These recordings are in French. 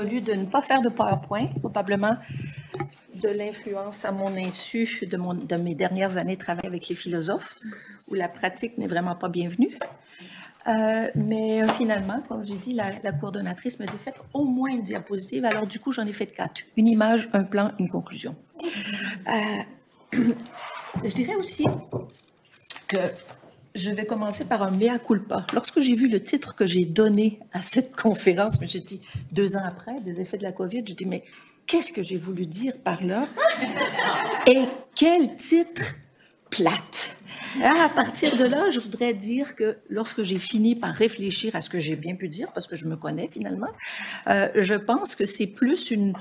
résolu de ne pas faire de PowerPoint, probablement de l'influence à mon insu de mes dernières années de travail avec les philosophes, où la pratique n'est vraiment pas bienvenue. Mais finalement, comme j'ai dit, la coordonnatrice m'a dit, faites au moins une diapositive. Alors du coup, j'en ai fait 4. Une image, un plan, une conclusion. Je dirais aussi que je vais commencer par un mea culpa. Lorsque j'ai vu le titre que j'ai donné à cette conférence, mais j'ai dit 2 ans après, des effets de la COVID, j'ai dit, mais qu'est-ce que j'ai voulu dire par là? Et quel titre plate! Alors, à partir de là, je voudrais dire que lorsque j'ai fini par réfléchir à ce que j'ai bien pu dire, parce que je me connais finalement, je pense que c'est plus une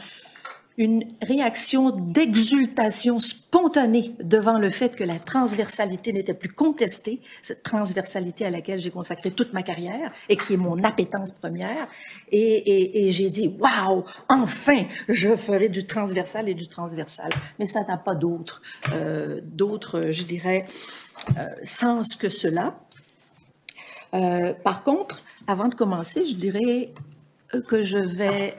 réaction d'exultation spontanée devant le fait que la transversalité n'était plus contestée, cette transversalité à laquelle j'ai consacré toute ma carrière et qui est mon appétence première. Et j'ai dit, waouh, enfin, je ferai du transversal et du transversal. Mais ça n'a pas d'autre, je dirais, sens que cela. Par contre, avant de commencer, je dirais que je vais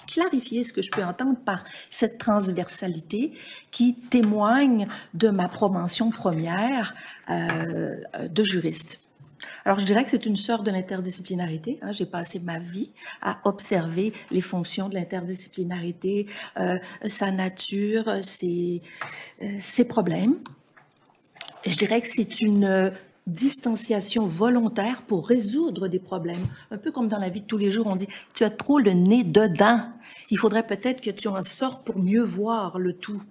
clarifier ce que je peux entendre par cette transversalité qui témoigne de ma promotion première de juriste. Alors, je dirais que c'est une sorte de l'interdisciplinarité. Hein. J'ai passé ma vie à observer les fonctions de l'interdisciplinarité, sa nature, ses problèmes. Je dirais que c'est une distanciation volontaire pour résoudre des problèmes. Un peu comme dans la vie de tous les jours, on dit « tu as trop le nez dedans ». Il faudrait peut-être que tu en sortes pour mieux voir le tout.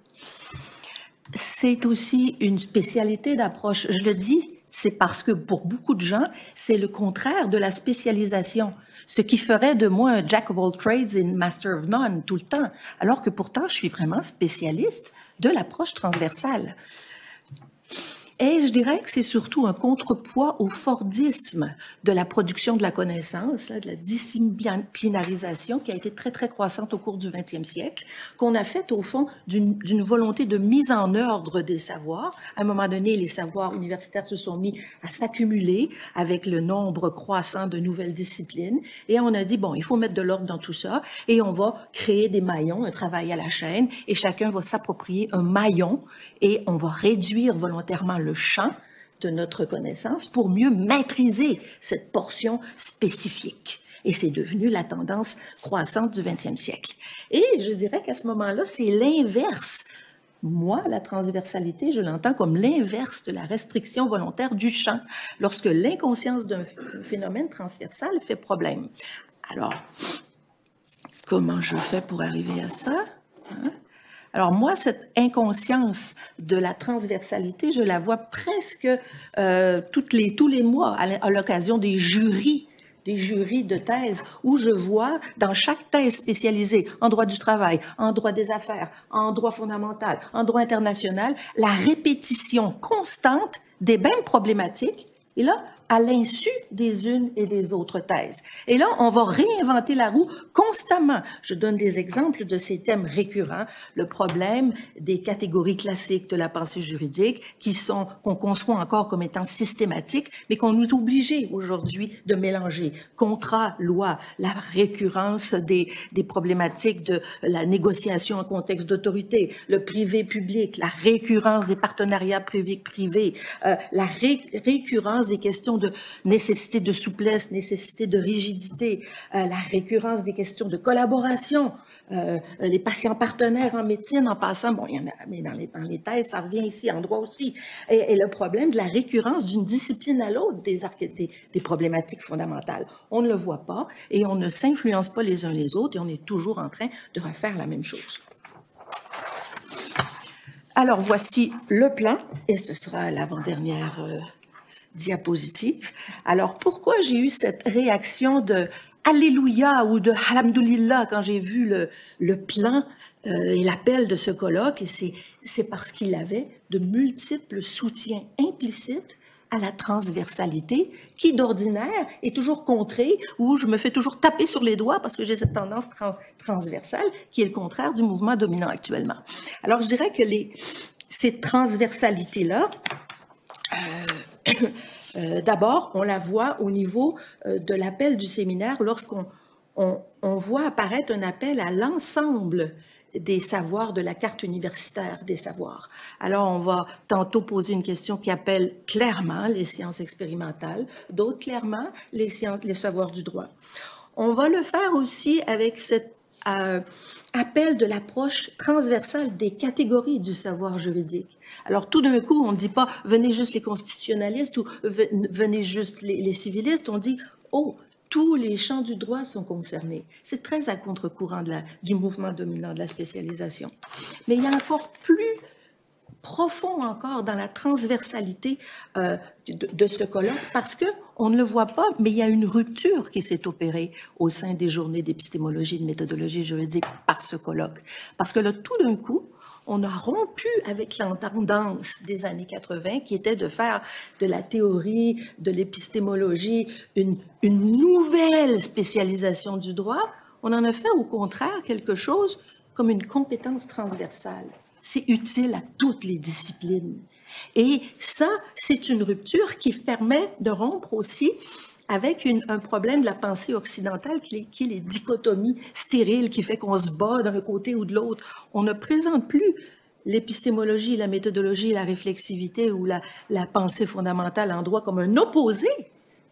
C'est aussi une spécialité d'approche. Je le dis, c'est parce que pour beaucoup de gens, c'est le contraire de la spécialisation. Ce qui ferait de moi un jack of all trades et une master of none tout le temps, alors que pourtant, je suis vraiment spécialiste de l'approche transversale. Et je dirais que c'est surtout un contrepoids au fordisme de la production de la connaissance, de la disciplinarisation qui a été très, très croissante au cours du 20e siècle, qu'on a faite au fond d'une volonté de mise en ordre des savoirs. À un moment donné, les savoirs universitaires se sont mis à s'accumuler avec le nombre croissant de nouvelles disciplines. Et on a dit, bon, il faut mettre de l'ordre dans tout ça et on va créer des maillons, un travail à la chaîne, et chacun va s'approprier un maillon et on va réduire volontairement le champ de notre connaissance pour mieux maîtriser cette portion spécifique. Et c'est devenu la tendance croissante du 20e siècle. Et je dirais qu'à ce moment-là, c'est l'inverse. Moi, la transversalité, je l'entends comme l'inverse de la restriction volontaire du champ, lorsque l'inconscience d'un phénomène transversal fait problème. Alors, comment je fais pour arriver à ça? Hein? Alors moi, cette inconscience de la transversalité, je la vois presque tous les mois à l'occasion des jurys de thèse, où je vois dans chaque thèse spécialisée en droit du travail, en droit des affaires, en droit fondamental, en droit international, la répétition constante des mêmes problématiques, et là, à l'insu des unes et des autres thèses. Et là, on va réinventer la roue constamment. Je donne des exemples de ces thèmes récurrents. Le problème des catégories classiques de la pensée juridique qu'on conçoit encore comme étant systématiques, mais qu'on nous est obligé aujourd'hui de mélanger. Contrat, loi, la récurrence des problématiques de la négociation en contexte d'autorité, le privé-public, la récurrence des partenariats privés, la récurrence des questions de nécessité de souplesse, nécessité de rigidité, la récurrence des questions de collaboration, les patients partenaires en médecine, en passant, bon, il y en a, mais dans les thèses, ça revient ici, en droit aussi, et le problème de la récurrence d'une discipline à l'autre des problématiques fondamentales. On ne le voit pas et on ne s'influence pas les uns les autres et on est toujours en train de refaire la même chose. Alors, voici le plan, et ce sera l'avant-dernière diapositive. Alors, pourquoi j'ai eu cette réaction de Alléluia ou de Alhamdulillah quand j'ai vu le plan et l'appel de ce colloque? Et c'est parce qu'il avait de multiples soutiens implicites à la transversalité qui, d'ordinaire, est toujours contrée, où je me fais toujours taper sur les doigts parce que j'ai cette tendance transversale qui est le contraire du mouvement dominant actuellement. Alors, je dirais que ces transversalités-là, d'abord, on la voit au niveau de l'appel du séminaire lorsqu'on on voit apparaître un appel à l'ensemble des savoirs de la carte universitaire des savoirs. Alors, on va tantôt poser une question qui appelle clairement les sciences expérimentales, d'autres clairement les savoirs du droit. On va le faire aussi avec cet appel de l'approche transversale des catégories du savoir juridique. Alors, tout d'un coup, on ne dit pas « venez juste les constitutionnalistes » ou « venez juste les civilistes », on dit « oh, tous les champs du droit sont concernés ». C'est très à contre-courant du mouvement dominant de la spécialisation. Mais il y a encore plus profond encore dans la transversalité de ce colloque, parce qu'on ne le voit pas, mais il y a une rupture qui s'est opérée au sein des journées d'épistémologie et de méthodologie juridique par ce colloque. Parce que là, tout d'un coup, on a rompu avec la tendance des années 80 qui était de faire de la théorie, de l'épistémologie, une nouvelle spécialisation du droit. On en a fait au contraire quelque chose comme une compétence transversale. C'est utile à toutes les disciplines. Et ça, c'est une rupture qui permet de rompre aussi avec un problème de la pensée occidentale qui est les dichotomies stériles qui fait qu'on se bat d'un côté ou de l'autre. On ne présente plus l'épistémologie, la méthodologie, la réflexivité ou la pensée fondamentale en droit comme un opposé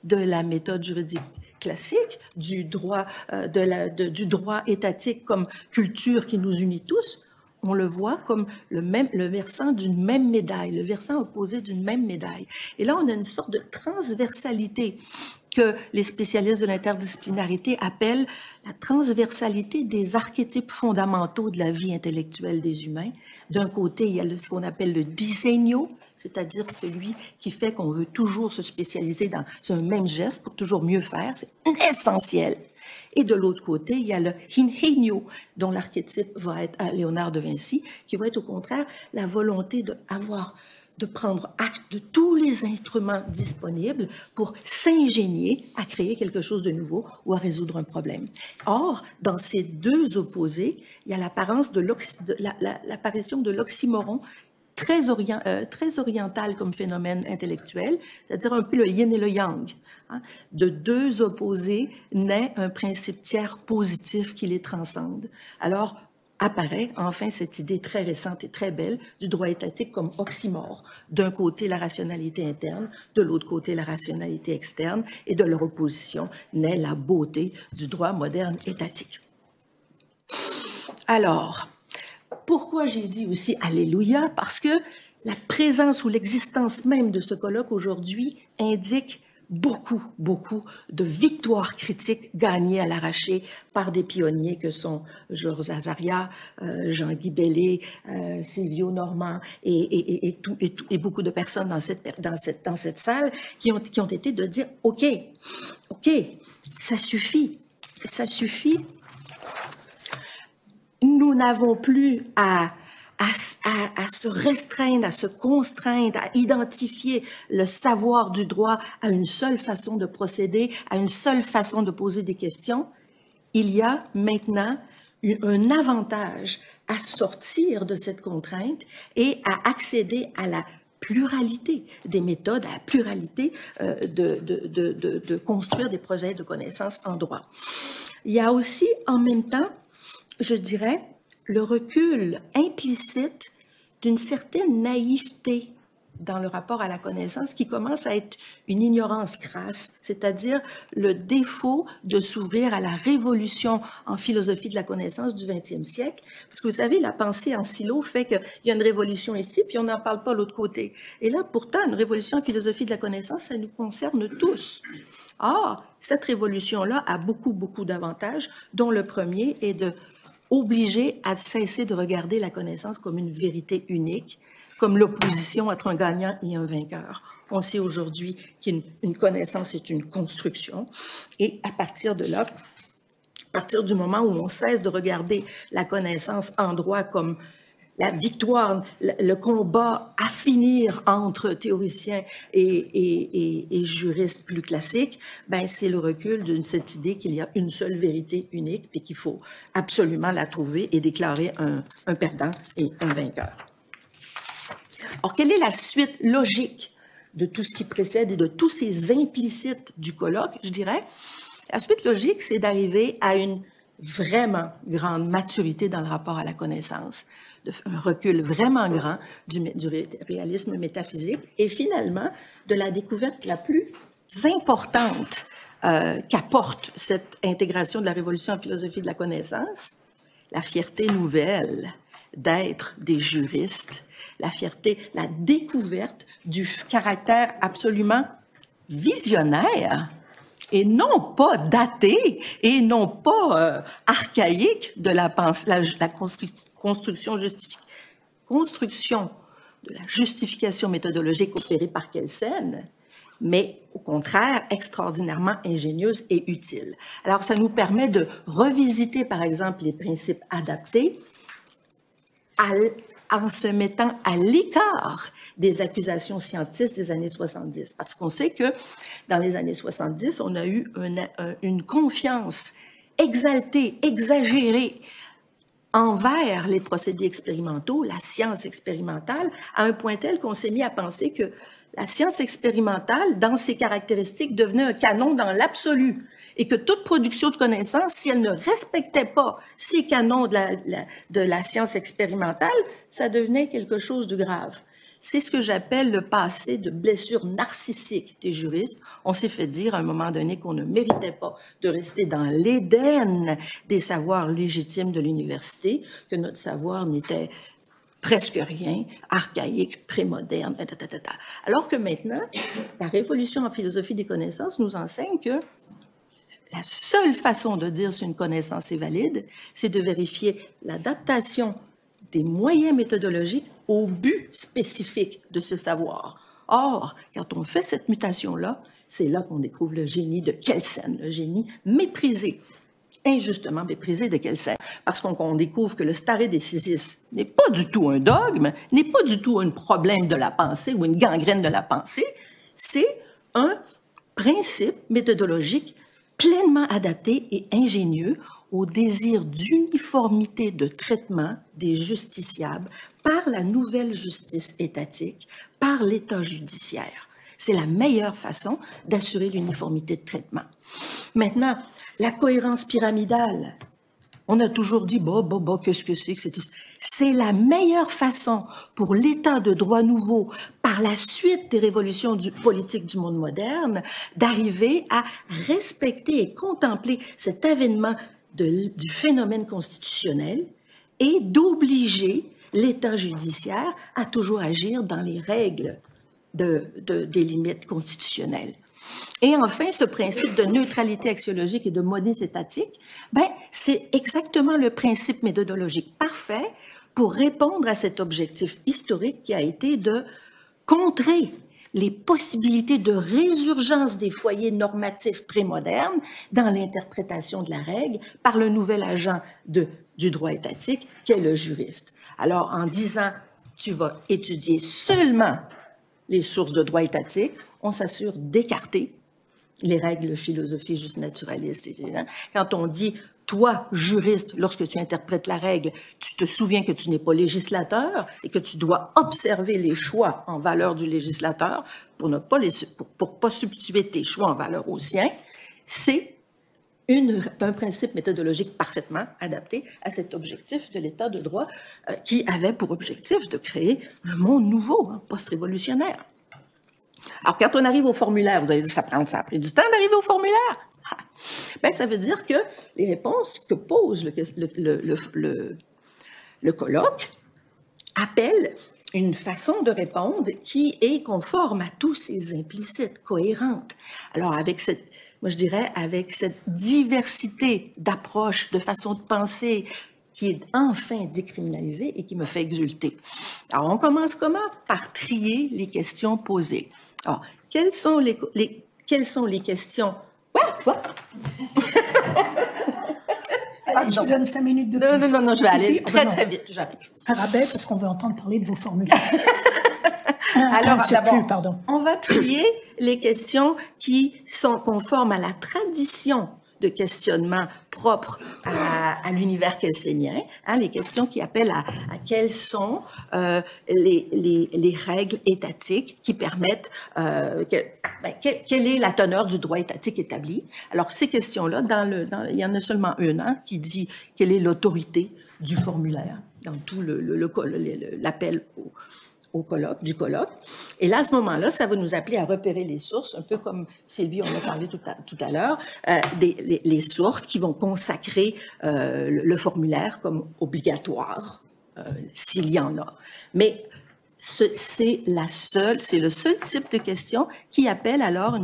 de la méthode juridique classique, du droit, du droit étatique comme culture qui nous unit tous. On le voit comme le versant d'une même médaille, le versant opposé d'une même médaille. Et là, on a une sorte de transversalité que les spécialistes de l'interdisciplinarité appellent la transversalité des archétypes fondamentaux de la vie intellectuelle des humains. D'un côté, il y a ce qu'on appelle le disegno, c'est-à-dire celui qui fait qu'on veut toujours se spécialiser dans un même geste pour toujours mieux faire, c'est essentiel. Et de l'autre côté, il y a le ingenio, dont l'archétype va être à Léonard de Vinci, qui va être au contraire la volonté de prendre acte de tous les instruments disponibles pour s'ingénier à créer quelque chose de nouveau ou à résoudre un problème. Or, dans ces deux opposés, il y a l'apparition de l'oxymoron très oriental comme phénomène intellectuel, c'est-à-dire un peu le yin et le yang. De deux opposés naît un principe tiers positif qui les transcende. Alors, apparaît enfin cette idée très récente et très belle du droit étatique comme oxymore. D'un côté, la rationalité interne, de l'autre côté, la rationalité externe, et de leur opposition naît la beauté du droit moderne étatique. Alors, pourquoi j'ai dit aussi « Alléluia » ? Parce que la présence ou l'existence même de ce colloque aujourd'hui indique beaucoup de victoires critiques gagnées à l'arraché par des pionniers que sont Georges Ajaria, Jean-Guy Bellé, Silvio Normand et beaucoup de personnes dans cette salle qui ont été de dire « OK, ça suffit. Nous n'avons plus à se restreindre, à se contraindre, à identifier le savoir du droit à une seule façon de procéder, à une seule façon de poser des questions. Il y a maintenant un avantage à sortir de cette contrainte et à accéder à la pluralité des méthodes, à la pluralité de construire des projets de connaissances en droit. Il y a aussi, en même temps, je dirais, le recul implicite d'une certaine naïveté dans le rapport à la connaissance qui commence à être une ignorance crasse, c'est-à-dire le défaut de s'ouvrir à la révolution en philosophie de la connaissance du 20e siècle. Parce que vous savez, la pensée en silo fait qu'il y a une révolution ici, puis on n'en parle pas de l'autre côté. Et là, pourtant, une révolution en philosophie de la connaissance, ça nous concerne tous. Or, cette révolution-là a beaucoup d'avantages, dont le premier est de obligé à cesser de regarder la connaissance comme une vérité unique, comme l'opposition entre un gagnant et un vainqueur. On sait aujourd'hui qu'une connaissance est une construction, et à partir de là, à partir du moment où on cesse de regarder la connaissance en droit comme la victoire, le combat à finir entre théoriciens et juristes plus classiques, ben c'est le recul de cette idée qu'il y a une seule vérité unique et qu'il faut absolument la trouver et déclarer un perdant et un vainqueur. Or, quelle est la suite logique de tout ce qui précède et de tous ces implicites du colloque, je dirais? La suite logique, c'est d'arriver à une vraiment grande maturité dans le rapport à la connaissance, un recul vraiment grand du réalisme métaphysique et finalement de la découverte la plus importante qu'apporte cette intégration de la révolution en philosophie de la connaissance, la fierté nouvelle d'être des juristes, la fierté, la découverte du caractère absolument visionnaire et non pas daté et non pas archaïque de la construction de la justification méthodologique opérée par Kelsen, mais au contraire extraordinairement ingénieuse et utile. Alors, ça nous permet de revisiter, par exemple, les principes adaptés en se mettant à l'écart des accusations scientistes des années 70. Parce qu'on sait que dans les années 70, on a eu une confiance exaltée, exagérée envers les procédés expérimentaux, la science expérimentale, à un point tel qu'on s'est mis à penser que la science expérimentale, dans ses caractéristiques, devenait un canon dans l'absolu et que toute production de connaissances, si elle ne respectait pas ces canons de la science expérimentale, ça devenait quelque chose de grave. C'est ce que j'appelle le passé de blessure narcissique des juristes. On s'est fait dire à un moment donné qu'on ne méritait pas de rester dans l'Éden des savoirs légitimes de l'université, que notre savoir n'était presque rien, archaïque, prémoderne, alors que maintenant, la révolution en philosophie des connaissances nous enseigne que la seule façon de dire si une connaissance est valide, c'est de vérifier l'adaptation des moyens méthodologiques au but spécifique de ce savoir. Or, quand on fait cette mutation-là, c'est là qu'on découvre le génie de Kelsen, le génie méprisé, injustement méprisé de Kelsen, parce qu'on découvre que le stare decisis n'est pas du tout un dogme, n'est pas du tout un problème de la pensée ou une gangrène de la pensée, c'est un principe méthodologique pleinement adapté et ingénieux au désir d'uniformité de traitement des justiciables par la nouvelle justice étatique, par l'État judiciaire. C'est la meilleure façon d'assurer l'uniformité de traitement. Maintenant, la cohérence pyramidale. On a toujours dit, qu'est-ce que c'est que c'est? C'est la meilleure façon pour l'État de droit nouveau, par la suite des révolutions politiques du monde moderne, d'arriver à respecter et contempler cet avènement du phénomène constitutionnel et d'obliger l'État judiciaire à toujours agir dans les règles des limites constitutionnelles. Et enfin, ce principe de neutralité axiologique et de modisme étatique, c'est exactement le principe méthodologique parfait pour répondre à cet objectif historique qui a été de contrer les possibilités de résurgence des foyers normatifs prémodernes dans l'interprétation de la règle par le nouvel agent du droit étatique qu'est le juriste. Alors, en disant, tu vas étudier seulement les sources de droit étatique, on s'assure d'écarter les règles de philosophie juste naturaliste. Quand on dit, toi, juriste, lorsque tu interprètes la règle, tu te souviens que tu n'es pas législateur et que tu dois observer les choix en valeur du législateur pour ne pas pour pas substituer tes choix en valeur aux siens, c'est un principe méthodologique parfaitement adapté à cet objectif de l'État de droit qui avait pour objectif de créer un monde nouveau, post-révolutionnaire. Alors, quand on arrive au formulaire, vous avez dit ça a pris du temps d'arriver au formulaire. Ça veut dire que les réponses que pose le colloque appellent une façon de répondre qui est conforme à tous ces implicites, cohérente. Alors, avec cette diversité d'approches, de façons de penser qui est enfin décriminalisée et qui me fait exulter. Alors, on commence comment? Par trier les questions posées. Alors, quelles sont les questions? Quoi? Allez, je vous donne 5 minutes de plus. Non, je vais aller très vite, j'arrive. À rabais, parce qu'on veut entendre parler de vos formulaires. Alors, d'abord, on va trier les questions qui sont conformes à la tradition de questionnement propres à l'univers kelsénien, hein, les questions qui appellent à quelles sont les règles étatiques qui permettent, quelle est la teneur du droit étatique établi. Alors, ces questions-là, il y en a seulement une, hein, qui dit quelle est l'autorité du formulaire dans tout l'appel au colloque, du colloque. Et là, à ce moment-là, ça va nous appeler à repérer les sources, un peu comme Sylvie en a parlé tout à l'heure, les sources qui vont consacrer le formulaire comme obligatoire, s'il y en a. Mais c'est le seul type de question qui appelle alors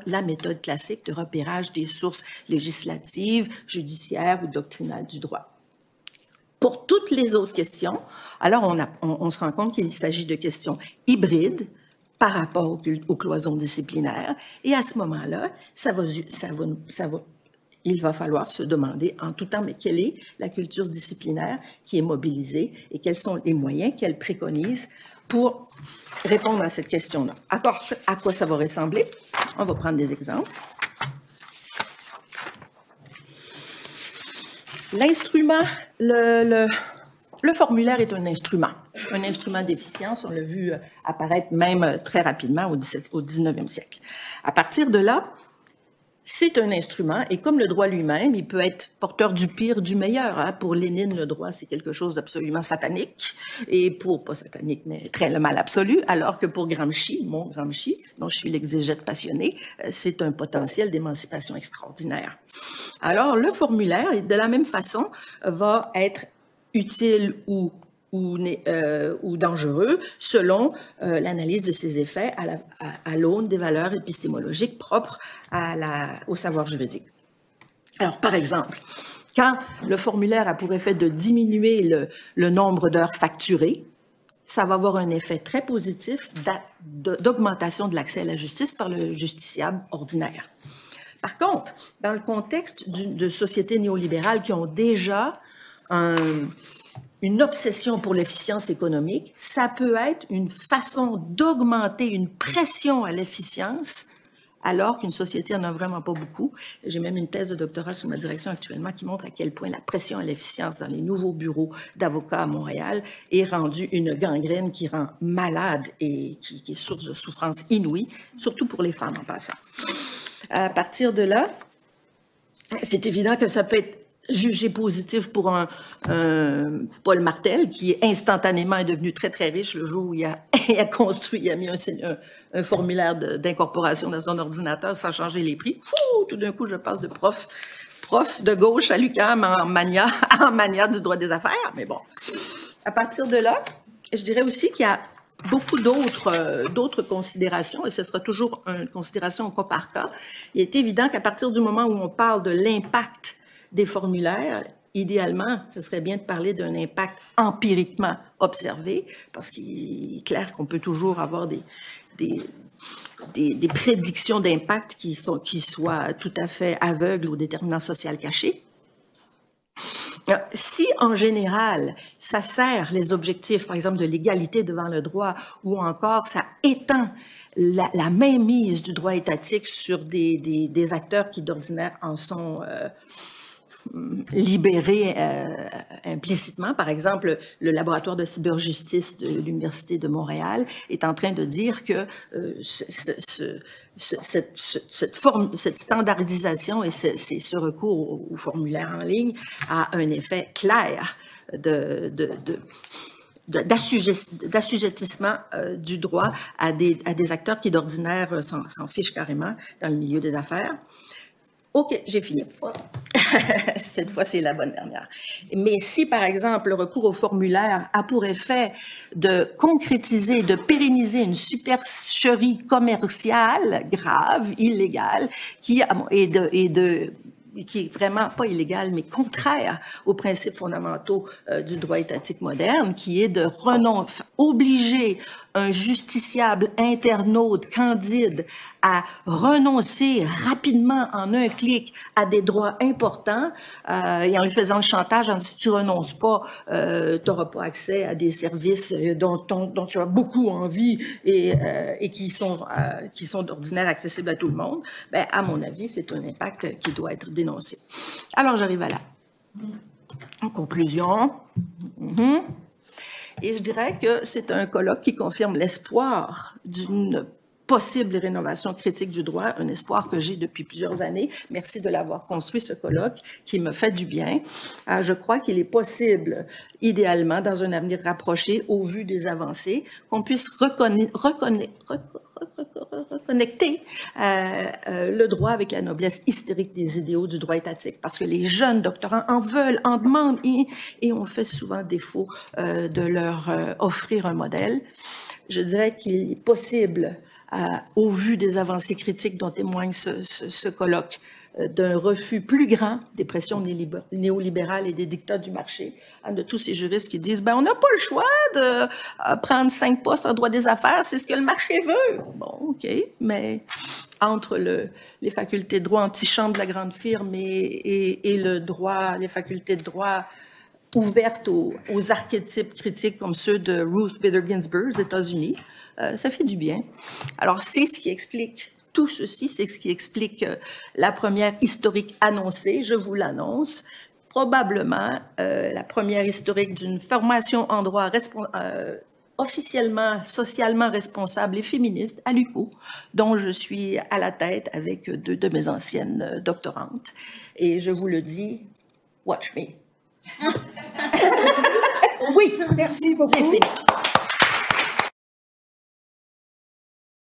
la méthode classique de repérage des sources législatives, judiciaires ou doctrinales du droit. Pour toutes les autres questions, alors on se rend compte qu'il s'agit de questions hybrides par rapport aux cloisons disciplinaires. Et à ce moment-là, il va falloir se demander en tout temps, mais quelle est la culture disciplinaire qui est mobilisée et quels sont les moyens qu'elle préconise pour répondre à cette question-là. À quoi ça va ressembler? On va prendre des exemples. L'instrument, le formulaire est un instrument d'efficience. On l'a vu apparaître même très rapidement au 19e siècle. À partir de là, c'est un instrument et comme le droit lui-même, il peut être porteur du pire, du meilleur. Hein. Pour Lénine, le droit, c'est quelque chose d'absolument satanique et pas satanique, mais très le mal absolu, alors que pour Gramsci, dont je suis l'exégète passionné, c'est un potentiel d'émancipation extraordinaire. Alors, le formulaire, de la même façon, va être utile ou dangereux selon l'analyse de ses effets à l'aune des valeurs épistémologiques propres au savoir juridique. Alors, par exemple, quand le formulaire a pour effet de diminuer le nombre d'heures facturées, ça va avoir un effet très positif d'augmentation de l'accès à la justice par le justiciable ordinaire. Par contre, dans le contexte de sociétés néolibérales qui ont déjà une obsession pour l'efficience économique, ça peut être une façon d'augmenter une pression à l'efficience alors qu'une société n'en a vraiment pas beaucoup. J'ai même une thèse de doctorat sous ma direction actuellement qui montre à quel point la pression à l'efficience dans les nouveaux bureaux d'avocats à Montréal est rendue une gangrène qui rend malade et qui est source de souffrance inouïe, surtout pour les femmes en passant. À partir de là, c'est évident que ça peut être jugé positif pour un Paul Martel, qui instantanément est devenu très, très riche le jour où il a mis un formulaire d'incorporation dans son ordinateur sans changer les prix. Tout d'un coup, je passe de prof de gauche à l'UQAM en mania du droit des affaires. Mais bon, à partir de là, je dirais aussi qu'il y a beaucoup d'autres considérations, et ce sera toujours une considération au cas par cas. Il est évident qu'à partir du moment où on parle de l'impact des formulaires, idéalement, ce serait bien de parler d'un impact empiriquement observé, parce qu'il est clair qu'on peut toujours avoir des prédictions d'impact qui soient tout à fait aveugles aux déterminants sociaux cachés. Si, en général, ça sert les objectifs, par exemple, de l'égalité devant le droit, ou encore ça étend la mainmise du droit étatique sur des acteurs qui, d'ordinaire, en sont libérés implicitement. Par exemple, le laboratoire de cyberjustice de l'Université de Montréal est en train de dire que cette standardisation et ce recours au formulaire en ligne a un effet clair d'assujettissement du droit à des acteurs qui, d'ordinaire, s'en fichent carrément dans le milieu des affaires. OK, j'ai fini. Cette fois, c'est la bonne dernière. Mais si, par exemple, le recours au formulaire a pour effet de concrétiser, de pérenniser une supercherie commerciale grave, illégale, qui est vraiment pas illégale, mais contraire aux principes fondamentaux du droit étatique moderne, qui est de obliger un justiciable internaute candide à renoncer rapidement en un clic à des droits importants et en lui faisant le chantage en disant si tu renonces pas, tu n'auras pas accès à des services dont tu as beaucoup envie et qui sont d'ordinaire accessibles à tout le monde, ben, à mon avis, c'est un impact qui doit être dénoncé. Alors, j'arrive à là. En conclusion, et je dirais que c'est un colloque qui confirme l'espoir d'une possible rénovation critique du droit, un espoir que j'ai depuis plusieurs années. Merci de l'avoir construit, ce colloque, qui me fait du bien. Je crois qu'il est possible, idéalement, dans un avenir rapproché, au vu des avancées, qu'on puisse reconnecter le droit avec la noblesse historique des idéaux du droit étatique, parce que les jeunes doctorants en veulent, en demandent, et on fait souvent défaut de leur offrir un modèle. Je dirais qu'il est possible, au vu des avancées critiques dont témoigne ce colloque, d'un refus plus grand des pressions néolibérales et des dictats du marché, de tous ces juristes qui disent ben on n'a pas le choix de prendre 5 postes en droit des affaires, c'est ce que le marché veut. Bon, OK, mais entre les facultés de droit anti-chambre de la grande firme et le droit, les facultés de droit ouvertes aux archétypes critiques comme ceux de Ruth Bader Ginsburg aux États-Unis, ça fait du bien. Alors, c'est ce qui explique tout ceci, c'est ce qui explique la première historique annoncée, je vous l'annonce, probablement la première historique d'une formation en droit officiellement, socialement responsable et féministe à l'UQO, dont je suis à la tête avec 2 de mes anciennes doctorantes. Et je vous le dis, watch me. Oui, merci beaucoup.